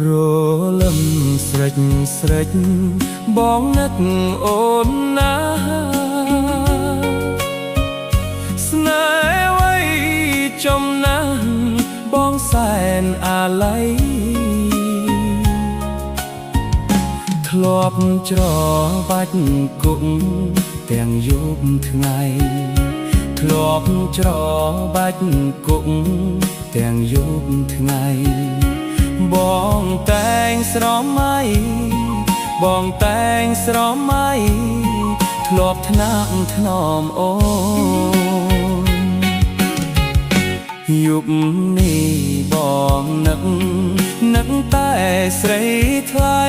រលឹមស្រេចស្រេចបងនឹកអូនណាស្នេហ៍អ្វីចំណាស់បងសែនអាល័យធ្លាប់ច្របាច់គុកទាំងយប់ថ្ងៃធ្លាប់ច្របាច់គុកទាំងយប់ថ្ងៃបងតែងស្រមៃបងតែងស្រមៃធ្លាប់ថ្នាក់ថ្នមអូនយប់នេះបងនឹកតែស្រីថ្លៃ